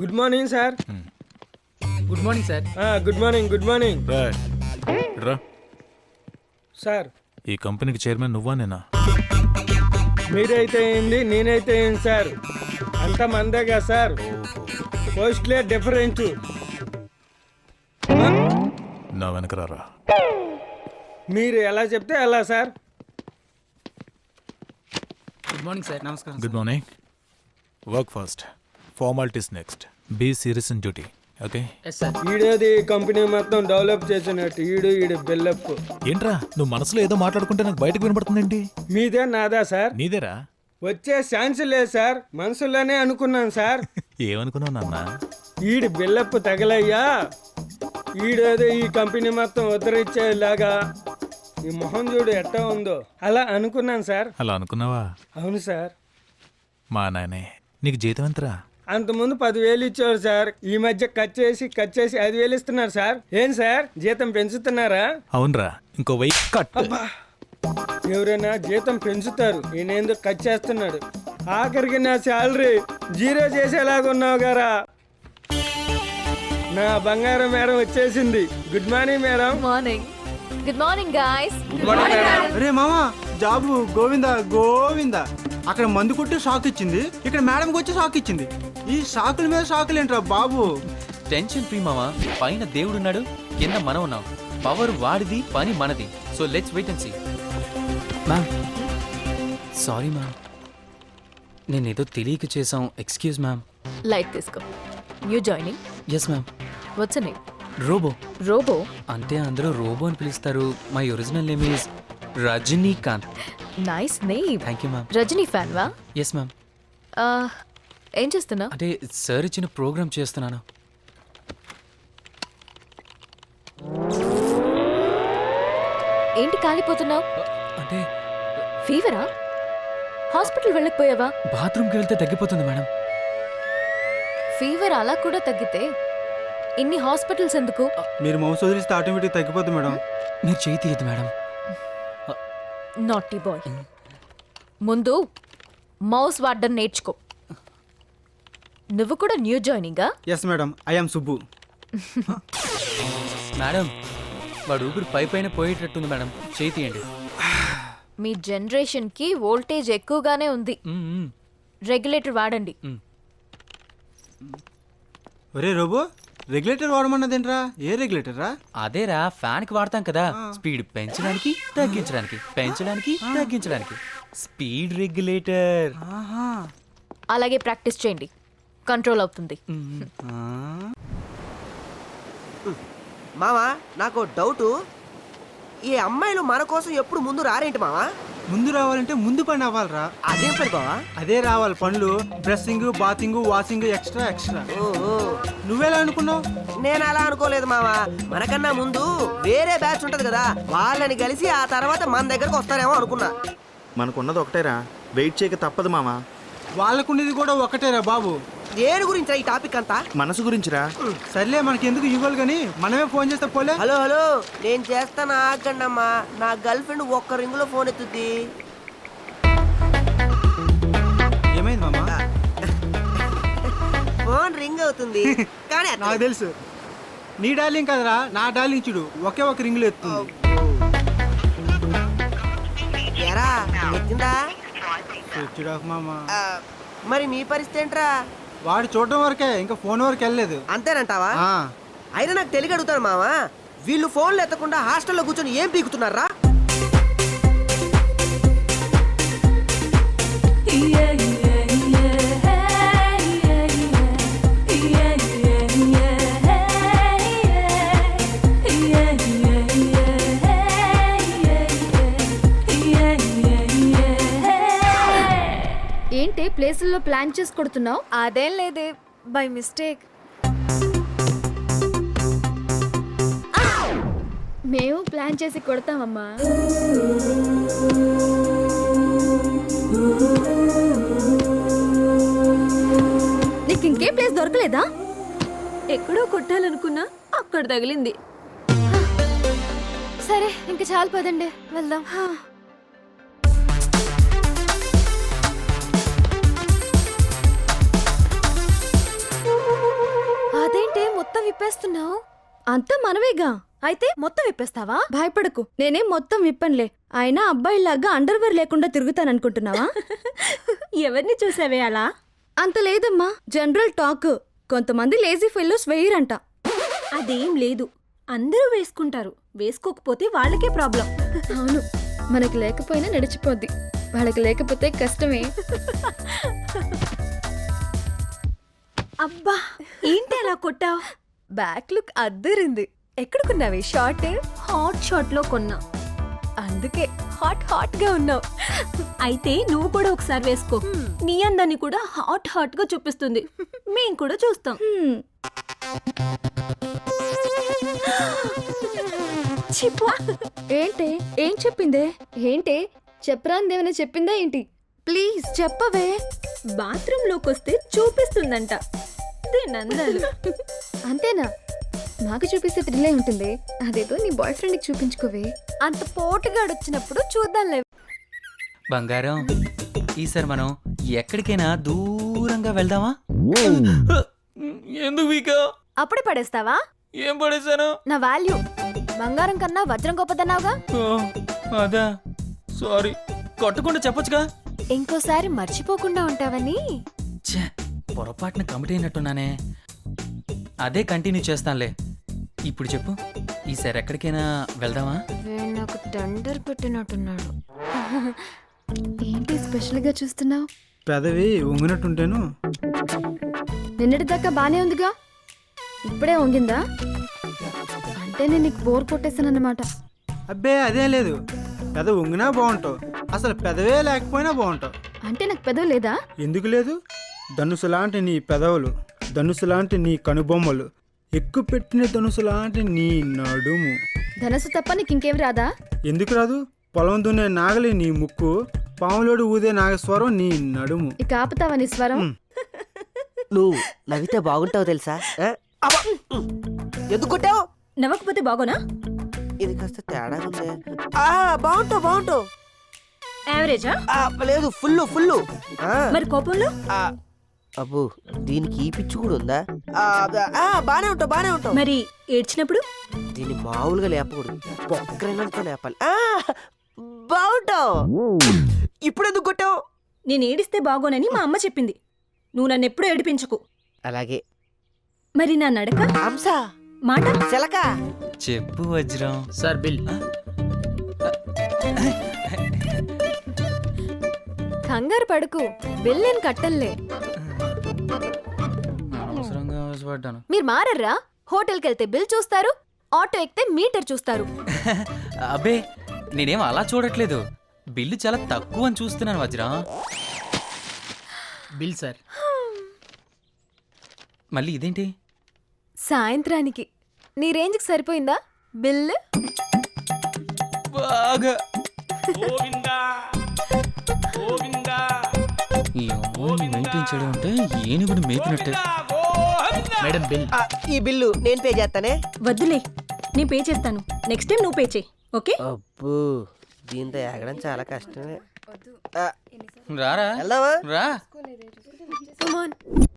Good morning sir. Good morning sir. Good morning, good morning రా. Sir. ఈ కంపెనీకి chairman నువ్వా నేనా? మీరైతే ఏంది, నేనైతే ఏంది సార్, అంత మందేగా సార్. పోస్ట్లే డిఫరెంట్. నా వెనక రారా. మీరు ఎలా చెప్తే అలా సార్. Good morning sir. నమస్కారం. Good morning. Work first, formalities next. Be serious in duty. Okay? Yes sir. ఈడేది కంపెనీ మొత్తం డెవలప్ చేసినట్టు ఈడు బిల్డప్. ఏంట్రా నువ్వు మనసులో ఏదో మాట్లాడుకుంటే నాకు బయటకు వినపడుతుందేంటి? మీదే నాదా సార్? నీదేరా. వచ్చే ఛాన్స్ లేదు సార్, మనసులోనే అనుకున్నాను సార్. ఏమనుకున్నావు నాన్న? ఈడు బిల్డప్ తగలయ్యా, ఈడేదో ఈ కంపెనీ మొత్తం ఉద్ధరించేలాగా. ఈ మొహం చూడు ఎట్టా ఉందో, అలా అనుకున్నాను సార్. అలా అనుకున్నావా? అవును సార్. మా నాయనే నీకు జీతం ఎంతరా? అంతకుముందు 10,000 ఇచ్చేవారు సార్, ఈ మధ్య కట్ చేసి 5,000 ఇస్తున్నారు సార్. ఏం సార్ జీతం పెంచుతున్నారా? అవునరా, ఇంకో 1000 కట్. ఎవరైనా జీతం పెంచుతారు, ఈయనేందుకు కట్ చేస్తున్నాడు. ఆఖరికి నా శాలరీ 0 చేసేలాగా ఉన్నావు గారా. నా బంగారం మేడం వచ్చేసింది. Good morning madam. Morning. Good morning guys. అరే మామా, జాబు గోవిందా గోవిందా. అక్కడ మందు కొట్టి షాక్ ఇచ్చింది, ఇక్కడ మేడంకి వచ్చి షాక్ ఇచ్చింది. ఈ షాకుల మీద షాకులు ఏంట్రా బాబు? టెన్షన్ ఫ్రీ మామా. పైన దేవుడున్నాడు, కింద మనం ఉన్నాం. పవర్ వాడిది, పని మనది. So let's wait and see. Ma'am sorry ma'am, నేనేదో తెలియక చేసాం. Excuse ma'am. లైట్ తీసుకో. New joining. Yes ma'am. What's name? Robo. Robo? అంటే అందరూ రోబో అని పిలుస్తారు. My original name is Rajinikanth. Nice name. Thank you ma'am. Rajini fan వా? Yes ma'am. ఏం చేస్తున్నా? అంటే సార్ ఇచ్చిన ప్రోగ్రామ్ చేస్తున్నాను. ఏంటి కాలిపోతున్నావు? అంటే ఫీవరా? హాస్పిటల్ వెళ్ళకపోయావా? బాత్రూమ్కి వెళ్తే తగ్గిపోతుంది మేడం. ఫీవర్ అలా కూడా తగ్గితే ఇన్ని హాస్పిటల్స్ ఎందుకు? మీరు మౌస్ వదిలిస్తే ఆటోమేటిక్ తగ్గిపోతుంది మేడం. మీరు చేయి తీయద్దు మేడం. Naughty boy. ముందు మౌస్ వాడడం నేర్చుకో. నువ్వు కూడా న్యూ జాయినింగా? Yes madam, I'm Subbu. Madam వాడు ఊపిరి పై పైన పోయేటట్టుంది మేడం, చేయి తీయండి. మీ జనరేషన్ కి వోల్టేజ్ ఎక్కువగానే ఉంది. రెగ్యులేటర్ వాడండి. ఒరే రోబో, రెగ్యులేటర్ వాడమన్నదేంట్రా? ఏ రెగ్యులేటర్ రా? అదేరా, ఫ్యాన్ కి వాడతాం కదా. స్పీడ్ పెంచడానికి తగ్గించడానికి, పెంచడానికి తగ్గించడానికి. Speed regulator. అలాగే ప్రాక్టీస్ చేయండి, కంట్రోల్ అవుతుంది. మావా నాకు డౌటు, ఈ అమ్మాయిలు మన కోసం ఎప్పుడు ముందు రారేంటి మావా? ముందు రావాలంటే ముందు పని అవ్వాలరా. అదేం పని బావా? అదే రావాలి పనులు. Dressing, bathing, washing, extra extra. నువ్వెలా అనుకున్నావు? నేను అలా అనుకోలేదు మావా. మనకన్నా ముందు వేరే బ్యాచ్ ఉంటది కదా, వాళ్ళని కలిసి ఆ తర్వాత మన దగ్గరకు వస్తారేమో అనుకున్నా. మనకున్నది ఒకటేరా, వెయిట్ చేయక తప్పదు మామ. వాళ్ళకున్నది కూడా ఒకటేరా బాబు. దేని గురించి ఈ టాపిక్ అంతా? మనసు గురించిరా. సర్లే, మనకి ఎందుకు ఇవ్వాలి గానీ మనమే ఫోన్ చేస్తే పోలే. హలో హలో, నేను చేస్తాను ఆగండి అమ్మా. నా గర్ల్ ఫ్రెండ్ ఒక్క రింగ్ లో ఫోన్ ఎత్తుద్ది. ఏమైంది మామా? ఫోన్ రింగ్ అవుతుంది కానీ నాకు తెలుసు, నీ డార్లింగ్ కదరా, నా డార్లింగ్ చూడు ఒకే ఒక రింగ్ లో ఎత్తుంది. ఎరా ఎత్తిందా? స్విచ్ ఆఫ్ మామా. మరి నీ పరిస్థితి ఏంట్రా? వాడు చూడడం వరకే, ఇంకా ఫోన్ వరకు వెళ్ళలేదు. అంతేనంటావా? అయినా నాకు తెలియ అడుగుతాను మావా, వీళ్ళు ఫోన్లు ఎత్తకుండా హాస్టల్లో కూర్చొని ఏం పీకుతున్నారా? ఏంటి ప్లేసుల్లో ప్లాన్ చేసి కొడుతున్నావు? అదేం లేదే, బై మిస్టేక్. మేము ప్లాన్ చేసి కొడతామమ్మా. నీకు ఇంకే ప్లేస్ దొరకలేదా? ఎక్కడో కొట్టాలనుకున్నా, అక్కడ తగిలింది. సరే ఇంక చాలు, పదండి వెళ్దాం. అంతా మనమేగా. అయితే మొత్తం విప్పేస్తావా? భయపడకు, నేనేం మొత్తం విప్పనులే. అయినా అబ్బాయిలాగా అండర్వేర్ లేకుండా తిరుగుతాననుకుంటున్నావా? ఎవరిని చూసావే అలా? అంత లేదమ్మా, జనరల్ టాక్. కొంతమంది లేజీ ఫెల్లోస్ వేయరంట. అదేం లేదు, అందరూ వేసుకుంటారు. వేసుకోకపోతే వాళ్ళకే ప్రాబ్లం. అవును, మనకి లేకపోయినా నడిచిపోద్ది, వాళ్ళకి లేకపోతే కష్టమే. అబ్బా, ఏంటి అలా కొట్టావు? బ్యాక్ లుక్ అద్దరింది. ఎక్కడ కొన్నావే షార్ట్? హాట్ షార్ట్ లో కొన్నా, అందుకే హాట్ హాట్ గా ఉన్నావు. అయితే నువ్వు కూడా ఒకసారి వేసుకో, నీ అందాన్ని కూడా హాట్ హాట్ గా చూపిస్తుంది. మేం కూడా చూస్తాం. చిప్పు. ఏంటే, ఏం చెప్పిందే? ఏంటే చెప్పరాందేమైనా చెప్పిందా ఏంటి? ప్లీజ్ చెప్పవే. బాత్రూమ్ లోకి వస్తే చూపిస్తుందంట దీని అందాలు. అంతేనా? నాకు చూపిస్తే థ్రిల్లే ఉంటుంది. అదేదో నీ బాయ్ ఫ్రెండ్కి చూపించుకోవే. అంత పోటుగాడు వచ్చినప్పుడు చూద్దాంలే. బంగారం, ఈసారి మనం ఎక్కడికైనా దూరంగా వెళ్దామా? ఎందుకు వీకా? అప్పుడే పడేస్తావా? ఏం పడేశాను? నా వాల్యూ బంగారం కన్నా వజ్రం గొప్పదన్నావుగా. అదా, సారీ. కొట్టకుండా చెప్పొచ్చుగా. ఇంకోసారి మర్చిపోకుండా ఉంటావని. ఛే, పొరపాటున కమిట్ అయినట్టున్నానే. అదే కంటిన్యూ చేస్తానులే. ఇప్పుడు చెప్పు, ఈసారి ఎక్కడికైనా వెళ్దామా? నాకు టెండర్ పెట్టినట్టున్నాడు. ఏంటి స్పెషల్గా చూస్తున్నావు? పెదవి వంగినట్టుంటేను. నిన్నటిదాకా బానే ఉందిగా, ఇప్పుడే వంగిందా? అంటే నేను నీకు బోర్ కొట్టేశానన్నమాట. అబ్బే అదేం లేదు, పెద వంగినా బాగుంటావు, అసలు పెదవే లేకపోయినా బాగుంటావు. అంటే నాకు పెదవి లేదా? ఎందుకు లేదు? ధనుసు లాంటి నీ పెదవులు, ధనుసు లాంటి నీ కనుబొమ్మలు, ఎక్కువ పెట్టిన ధనుసు లాంటి నీ నడుము. ధనసు తప్ప నీకు ఇంకేం రాదా? ఎందుకు రాదు? పొలం దున్నే నాగలి నీ ముక్కు, పాములోడు ఊదే నాగస్వరం నీ నడుము. ఇక ఆపుతావా నీ స్వరం? నువ్వు నవ్వితే బాగుంటావు తెలుసా? అబ్బా! ఎందుకు కొట్టావు? నవ్వకపోతే బాగోనా? ఇది కాస్త తేడా ఉందే. బాగుంటావు బాగుంటావు. యావరేజా? లేదు, ఫుల్ ఫుల్. మరి కోపంలో? అబ్బో, దీనికి ఈ పిచ్చి కూడా ఉందా? బానే ఉంటావు బానే ఉంటావు. మరి ఏడ్చినప్పుడు? దీన్ని మామూలుగా లేపకూడదు, బొక్కరైనంత లేపాలి. బాగుంటావు. ఇప్పుడు ఎందుకు కొట్టావు? నేను ఏడిస్తే బాగోనని మా అమ్మ చెప్పింది. నువ్వు నన్ను ఎప్పుడు ఏడిపించకు. అలాగే. మరి నా నడక, హంస, మాట, చిలక. చెప్పు వజ్రం. Sir bill. కంగారు పడుకు, బిల్ నేను కట్టంలే. అనవసరంగా ఆశపడ్డాను. మీరు మారర్రా? హోటల్కి వెళ్తే బిల్ చూస్తారు, ఆటో ఎక్కితే మీటర్ చూస్తారు. అబ్బే, నేనేం అలా చూడట్లేదు. బిల్లు చాలా తక్కువ అని చూస్తున్నాను వజ్రం. Bill sir. మళ్ళీ ఇదేంటి? సాయంత్రానికి నీ రేంజ్కి సరిపోయిందా బిల్? బాగా ఈ అమ్మాయిని మెయింటైన్ చేయడం అంటే ఏనుగుని మేపినట్టే. Madam bill. ఈ బిల్లు నేను పే చేస్తానే. వద్దులే, నేను పే చేస్తాను. నెక్స్ట్ టైం నువ్వు పే చేయి, ఓకే? అబ్బో, దీంతో ఎగడం చాలా కష్టమే. రారా, వెళ్దామా? రా. Come on.